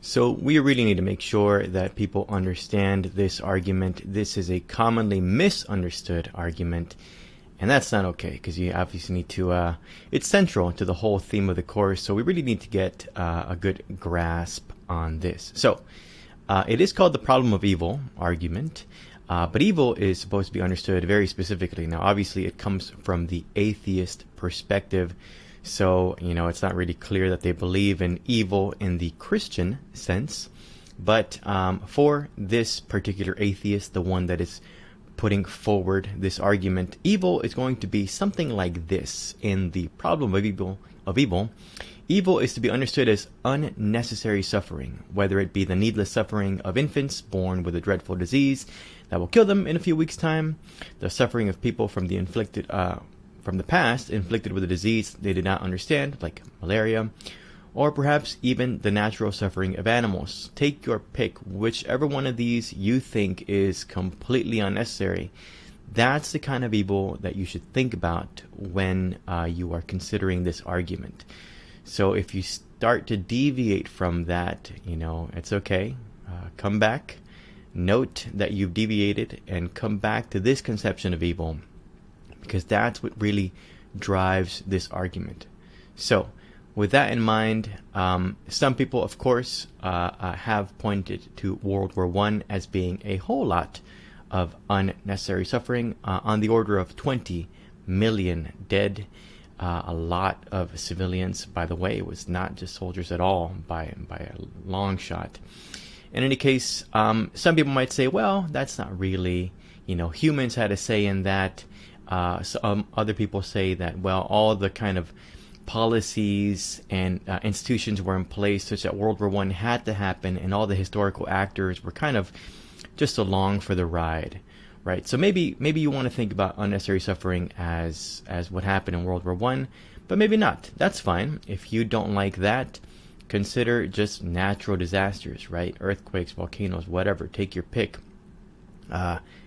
So we really need to make sure that people understand this argument. This is a commonly misunderstood argument, and that's not okay because you obviously need to, it's central to the whole theme of the course, so we really need to get a good grasp on this. So it is called the problem of evil argument, but evil is supposed to be understood very specifically. Now, obviously, it comes from the atheist perspective. So, it's not really clear that they believe in evil in the Christian sense. But for this particular atheist, the one that is putting forward this argument, evil is going to be something like this. In the problem of evil, evil is to be understood as unnecessary suffering, whether it be the needless suffering of infants born with a dreadful disease that will kill them in a few weeks' time, the suffering of people from the past inflicted with a disease they did not understand, like malaria, or perhaps even the natural suffering of animals. Take your pick, whichever one of these you think is completely unnecessary. That's the kind of evil that you should think about when you are considering this argument. So if you start to deviate from that, it's okay. Come back, note that you've deviated, and come back to this conception of evil, because that's what really drives this argument. So, with that in mind, some people, of course, have pointed to World War I as being a whole lot of unnecessary suffering, on the order of 20 million dead, a lot of civilians. By the way, it was not just soldiers at all, by a long shot. In any case, some people might say, well, that's not really, humans had a say in that. Some other people say that, well, all the kind of policies and institutions were in place such that World War I had to happen, and all the historical actors were kind of just along for the ride, right? So maybe you want to think about unnecessary suffering as what happened in World War I, but maybe not. That's fine. If you don't like that, consider just natural disasters, right? Earthquakes, volcanoes, whatever. Take your pick.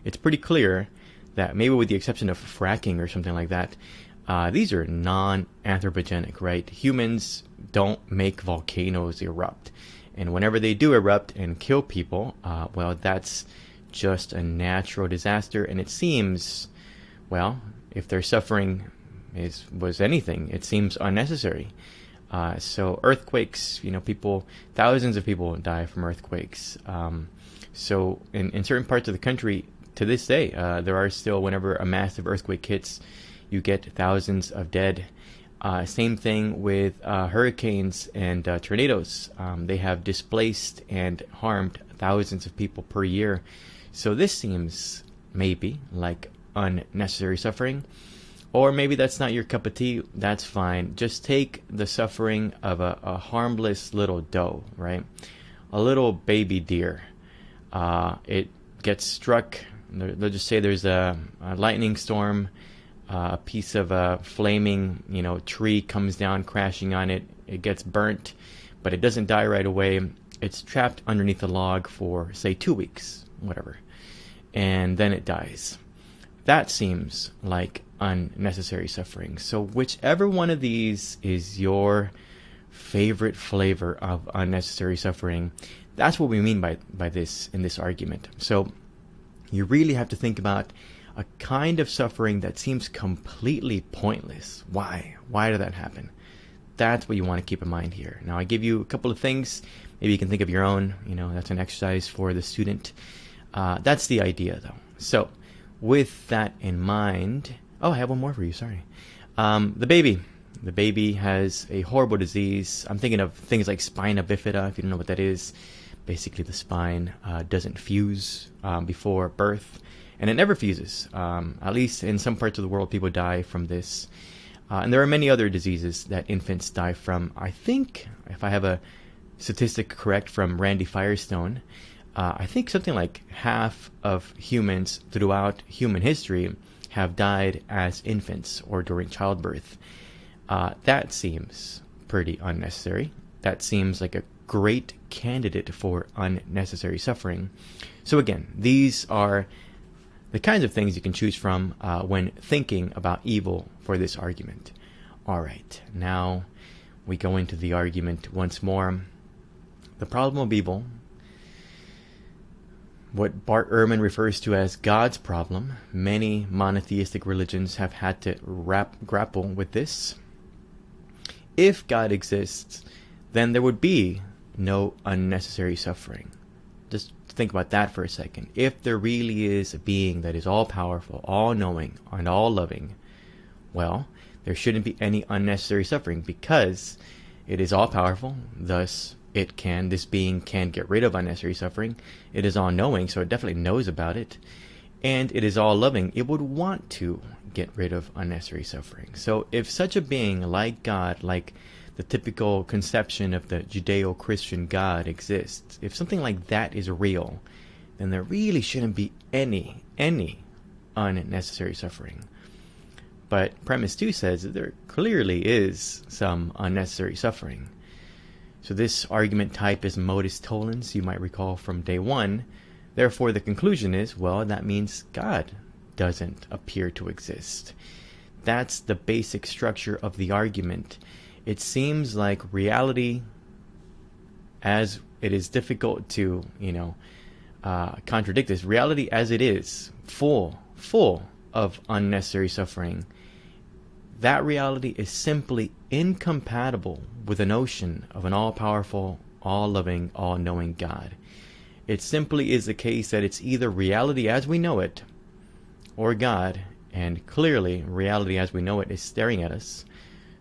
It's pretty clear that maybe with the exception of fracking or something like that, these are non-anthropogenic, right? Humans don't make volcanoes erupt. And whenever they do erupt and kill people, well, that's just a natural disaster. And it seems, well, if their suffering was anything, it seems unnecessary. So earthquakes, thousands of people die from earthquakes. So in certain parts of the country, to this day, there are still, whenever a massive earthquake hits, you get thousands of dead. Same thing with hurricanes and tornadoes. They have displaced and harmed thousands of people per year. So this seems maybe like unnecessary suffering. Or maybe that's not your cup of tea. That's fine. Just take the suffering of a harmless little doe, right? A little baby deer. It gets struck. They'll just say there's a lightning storm, a piece of a flaming, tree comes down crashing on it. It gets burnt, but it doesn't die right away. It's trapped underneath a log for, say, 2 weeks, whatever. And then it dies. That seems like unnecessary suffering. So whichever one of these is your favorite flavor of unnecessary suffering, that's what we mean by this in this argument. So you really have to think about a kind of suffering that seems completely pointless. Why? Why did that happen? That's what you want to keep in mind here. Now, I give you a couple of things. Maybe you can think of your own. That's an exercise for the student. That's the idea, though. So, with that in mind... Oh, I have one more for you. Sorry. The baby. The baby has a horrible disease. I'm thinking of things like spina bifida, if you don't know what that is. Basically, the spine doesn't fuse before birth, and it never fuses. At least in some parts of the world, people die from this. And there are many other diseases that infants die from. I think, if I have a statistic correct from Randy Firestone, I think something like half of humans throughout human history have died as infants or during childbirth. That seems pretty unnecessary. That seems like a great candidate for unnecessary suffering. So again, these are the kinds of things you can choose from when thinking about evil for this argument. All right, now we go into the argument once more. the problem of evil, what Bart Ehrman refers to as God's problem. Many monotheistic religions have had to grapple with this. If God exists, then there would be no unnecessary suffering. Just think about that for a second. If there really is a being that is all-powerful, all-knowing, and all-loving, well, there shouldn't be any unnecessary suffering because it is all-powerful, thus this being can get rid of unnecessary suffering. It is all-knowing, so it definitely knows about it. And it is all-loving. It would want to get rid of unnecessary suffering. So if such a being like God, like the typical conception of the Judeo-Christian God exists, if something like that is real, then there really shouldn't be any unnecessary suffering. But premise 2 says that there clearly is some unnecessary suffering. So this argument type is modus tollens, you might recall from day 1. Therefore, the conclusion is, well, that means God doesn't appear to exist. That's the basic structure of the argument. It seems like reality, as it is difficult to, contradict this, reality as it is, full of unnecessary suffering, that reality is simply incompatible with the notion of an all-powerful, all-loving, all-knowing God. It simply is the case that it's either reality as we know it or God, and clearly reality as we know it is staring at us.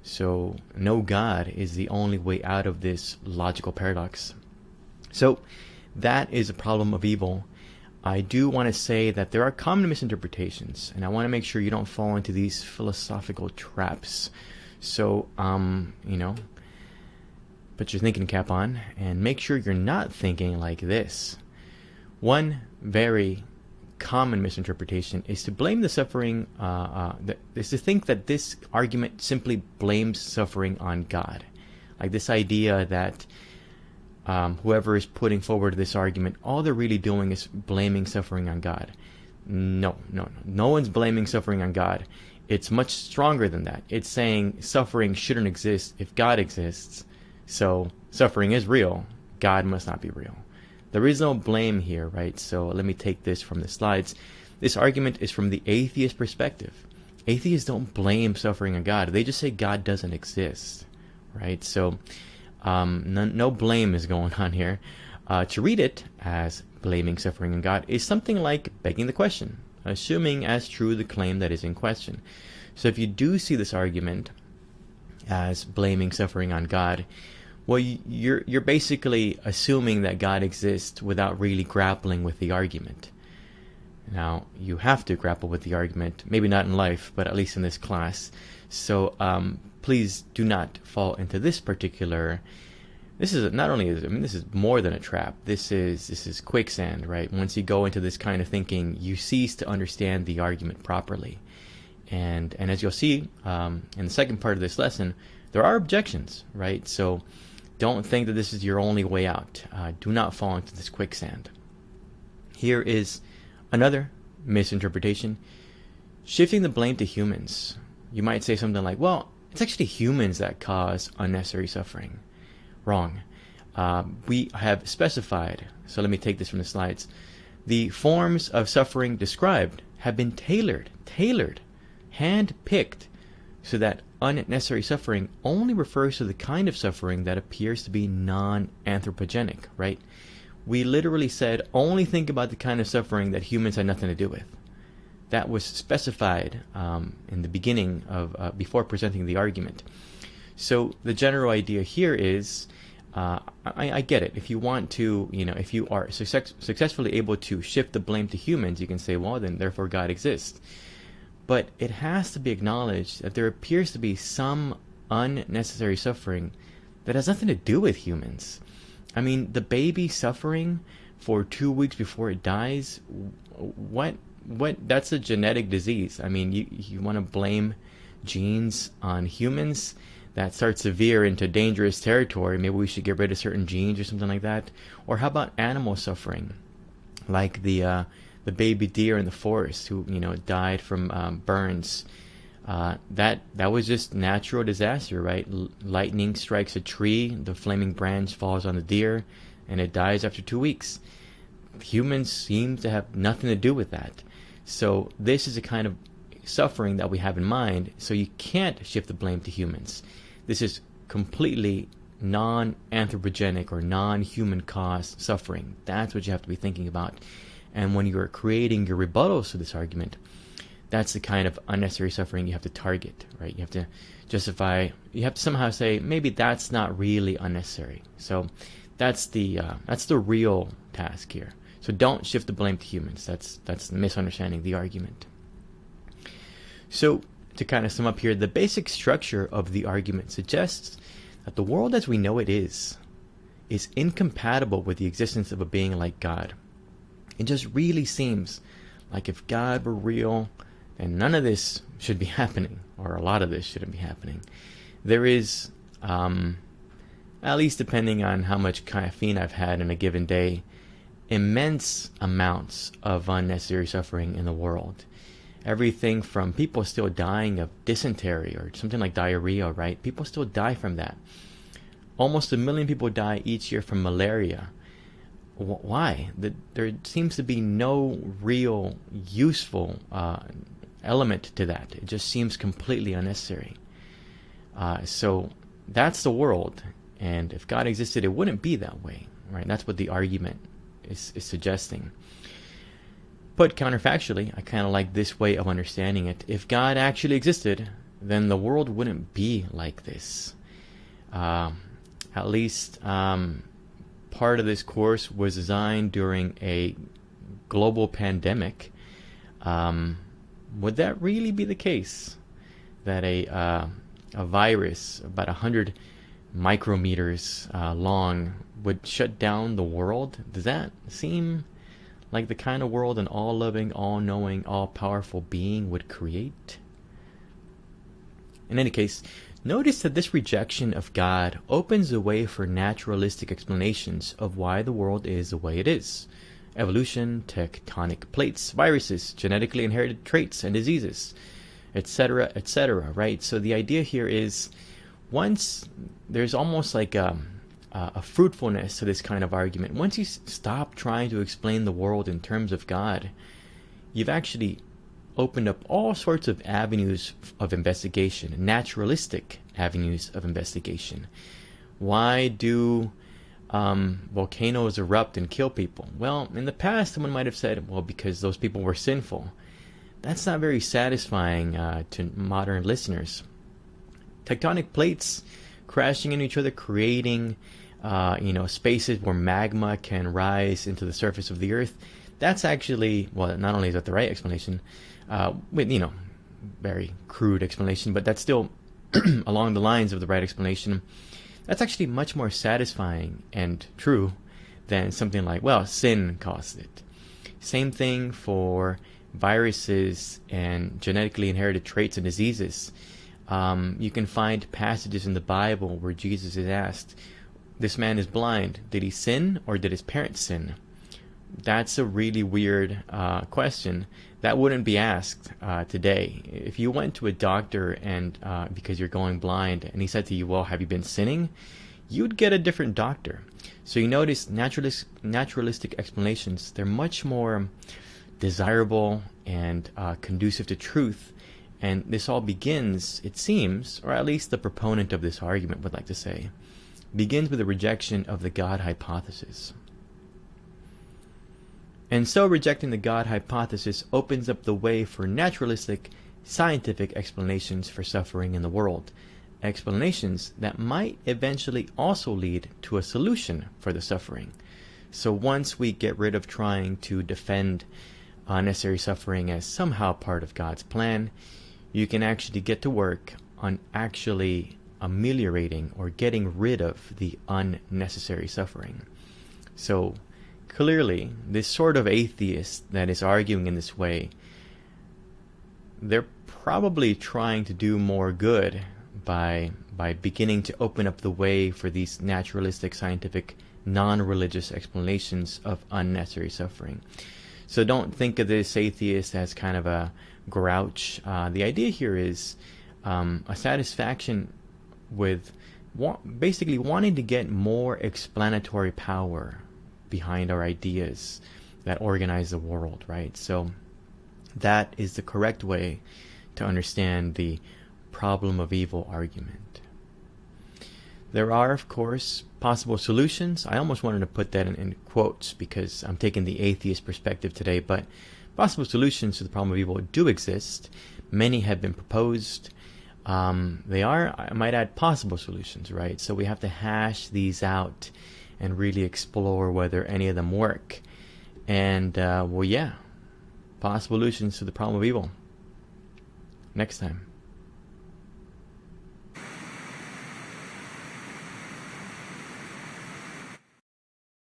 So no God is the only way out of this logical paradox. So that is a problem of evil. I do want to say that there are common misinterpretations, and I want to make sure you don't fall into these philosophical traps. So, put your thinking cap on and make sure you're not thinking like this. One very common misinterpretation is to blame the suffering, is to think that this argument simply blames suffering on God. Like this idea that whoever is putting forward this argument, all they're really doing is blaming suffering on God. No one's blaming suffering on God. It's much stronger than that. It's saying suffering shouldn't exist if God exists. So suffering is real. God must not be real. There is no blame here, right? So let me take this from the slides. This argument is from the atheist perspective. Atheists don't blame suffering on God. They just say God doesn't exist, right? So no blame is going on here. To read it as blaming suffering on God is something like begging the question, assuming as true the claim that is in question. So if you do see this argument as blaming suffering on God, well, you're basically assuming that God exists without really grappling with the argument. Now, you have to grapple with the argument, maybe not in life, but at least in this class. So please do not fall into this particular. This is not only, this is more than a trap. This is quicksand, right? Once you go into this kind of thinking, you cease to understand the argument properly. And as you'll see in the second part of this lesson, there are objections, right? So don't think that this is your only way out. Do not fall into this quicksand. Here is another misinterpretation. Shifting the blame to humans. You might say something like, well, it's actually humans that cause unnecessary suffering. Wrong. We have specified, so let me take this from the slides. The forms of suffering described have been tailored, hand-picked, so that unnecessary suffering only refers to the kind of suffering that appears to be non-anthropogenic, right? We literally said only think about the kind of suffering that humans had nothing to do with. That was specified in the beginning of before presenting the argument. So the general idea here is, I get it. If you want to, if you are successfully able to shift the blame to humans, you can say, well, then therefore God exists. But it has to be acknowledged that there appears to be some unnecessary suffering that has nothing to do with humans. I mean, the baby suffering for 2 weeks before it dies, what that's a genetic disease. I mean, you want to blame genes on humans? That starts to veer into dangerous territory. Maybe we should get rid of certain genes or something like that. Or how about animal suffering, like the baby deer in the forest who died from burns. That was just natural disaster, right? Lightning strikes a tree, the flaming branch falls on the deer, and it dies after 2 weeks. Humans seem to have nothing to do with that. So this is a kind of suffering that we have in mind, so you can't shift the blame to humans. This is completely non-anthropogenic or non-human caused suffering. That's what you have to be thinking about. And when you're creating your rebuttals to this argument, that's the kind of unnecessary suffering you have to target, right? You have to justify, you have to somehow say, maybe that's not really unnecessary. So that's the real task here. So don't shift the blame to humans. That's misunderstanding the argument. So to kind of sum up here, the basic structure of the argument suggests that the world as we know it is incompatible with the existence of a being like God. It just really seems like if God were real, then none of this should be happening, or a lot of this shouldn't be happening. There is, at least depending on how much caffeine I've had in a given day, immense amounts of unnecessary suffering in the world. Everything from people still dying of dysentery or something like diarrhea, right? People still die from that. Almost 1 million people die each year from malaria. Why? There seems to be no real useful element to that. It just seems completely unnecessary. So that's the world. And if God existed, it wouldn't be that way, right? That's what the argument is suggesting. Put counterfactually, I kind of like this way of understanding it. If God actually existed, then the world wouldn't be like this. At least part of this course was designed during a global pandemic. Would that really be the case? That a virus about 100 micrometers long would shut down the world? Does that seem like the kind of world an all-loving, all-knowing, all-powerful being would create? In any case, notice that this rejection of God opens the way for naturalistic explanations of why the world is the way it is. Evolution, tectonic plates, viruses, genetically inherited traits and diseases, etc., right? So the idea here is, once there's almost like a fruitfulness to this kind of argument, once you stop trying to explain the world in terms of God, you've actually opened up all sorts of avenues of investigation, naturalistic avenues of investigation. Why do volcanoes erupt and kill people? Well, in the past, someone might have said, well, because those people were sinful. That's not very satisfying to modern listeners. Tectonic plates crashing into each other, creating spaces where magma can rise into the surface of the earth. That's actually, well, not only is that the right explanation, very crude explanation, but that's still along the lines of the right explanation. That's actually much more satisfying and true than something like, well, sin caused it. Same thing for viruses and genetically inherited traits and diseases. You can find passages in the Bible where Jesus is asked, this man is blind. Did he sin or did his parents sin? That's a really weird question. That wouldn't be asked today. If you went to a doctor and because you're going blind and he said to you, well, have you been sinning? You'd get a different doctor. So you notice naturalistic explanations, they're much more desirable and conducive to truth. And this all begins, it seems, or at least the proponent of this argument would like to say, begins with a rejection of the God hypothesis. And so rejecting the God hypothesis opens up the way for naturalistic, scientific explanations for suffering in the world. Explanations that might eventually also lead to a solution for the suffering. So once we get rid of trying to defend unnecessary suffering as somehow part of God's plan, you can actually get to work on actually ameliorating or getting rid of the unnecessary suffering. So clearly, this sort of atheist that is arguing in this way, they're probably trying to do more good by beginning to open up the way for these naturalistic, scientific, non-religious explanations of unnecessary suffering. So don't think of this atheist as kind of a grouch. The idea here is a satisfaction with basically wanting to get more explanatory power behind our ideas that organize the world, right? So that is the correct way to understand the problem of evil argument. There are, of course, possible solutions. I almost wanted to put that in quotes because I'm taking the atheist perspective today, but possible solutions to the problem of evil do exist. Many have been proposed. They are, I might add, possible solutions, right? So we have to hash these out and really explore whether any of them work. And, well, yeah, possible solutions to the problem of evil. Next time.